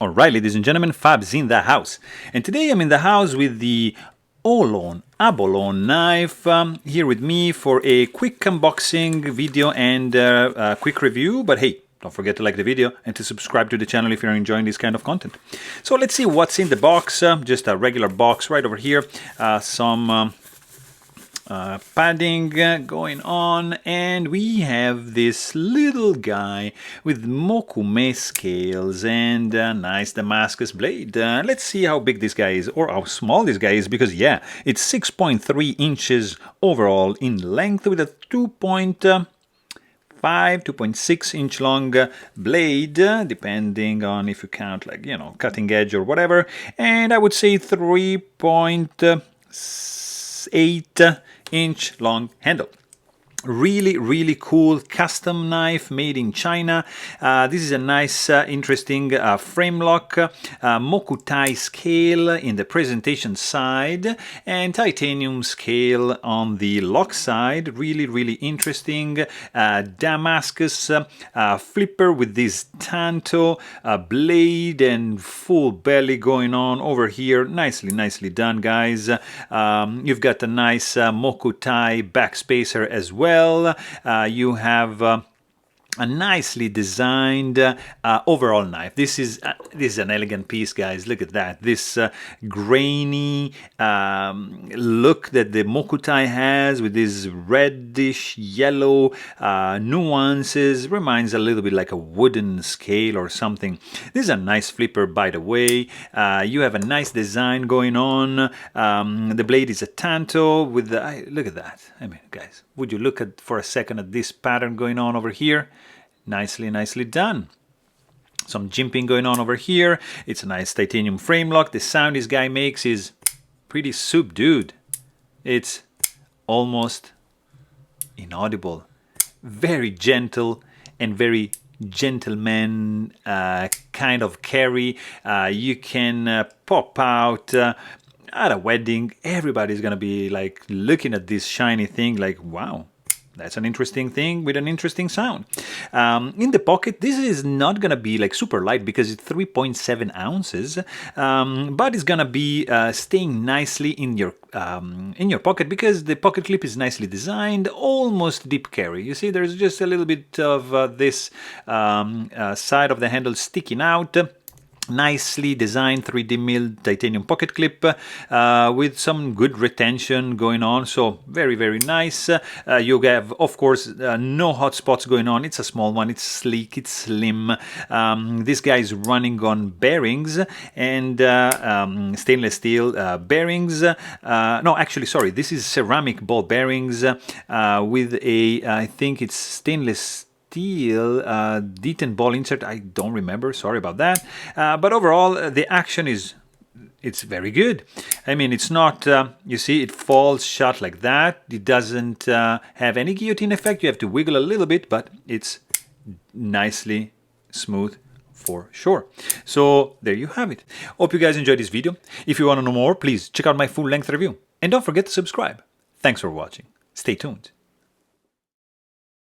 Alright, ladies and gentlemen, Fab's in the house. And today I'm in the house with the Ohlone Abohlone knife here with me for a quick unboxing video and a quick review. But hey, don't forget to like the video and to subscribe to the channel if you're enjoying this kind of content. So let's see what's in the box. Just a regular box right over here. Some padding going on, and we have this little guy with mokume scales and a nice Damascus blade. Let's see how big this guy is, or how small this guy is, because yeah, it's 6.3 inches overall in length with a 2.6 inch long blade, depending on if you count like, you know, cutting edge or whatever, and I would say 3.8 inch long handle. Really cool custom knife made in China. This is a nice interesting frame lock, mokutai scale in the presentation side and titanium scale on the lock side. Really interesting. Damascus flipper with this tanto blade and full belly going on over here. Nicely done, guys. You've got a nice mokutai backspacer as well. You have a nicely designed overall knife. This is an elegant piece, guys. Look at that. This grainy look that the mokutai has with these reddish yellow nuances reminds a little bit like a wooden scale or something. This is a nice flipper, by the way. You have a nice design going on. The blade is a tanto with the look at that. I mean, guys, would you look at for a second at this pattern going on over here? Nicely done. Some jimping going on over here. It's a nice titanium frame lock. The sound this guy makes is pretty subdued. It's almost inaudible. Very gentle and very gentleman kind of carry. You can pop out at a wedding. Everybody's gonna be like looking at this shiny thing like, wow, that's an interesting thing with an interesting sound. In the pocket, this is not gonna be like super light because it's 3.7 ounces, but it's gonna be staying nicely in your pocket because the pocket clip is nicely designed, almost deep carry. You see, there's just a little bit of this side of the handle sticking out. Nicely designed 3D milled titanium pocket clip with some good retention going on, so very nice. You have, of course, no hot spots going on. It's a small one, it's sleek, it's slim. This guy is running on bearings and stainless steel bearings. No, actually, sorry, this is ceramic ball bearings with a, I think it's stainless steel detent ball insert. I don't remember, sorry about that, but overall the action is, it's very good. I mean, it's not, you see, it falls shut like that. It doesn't have any guillotine effect. You have to wiggle a little bit, but it's nicely smooth for sure. So there you have it. Hope you guys enjoyed this video. If you want to know more, please check out my full-length review and don't forget to subscribe. Thanks for watching. Stay tuned.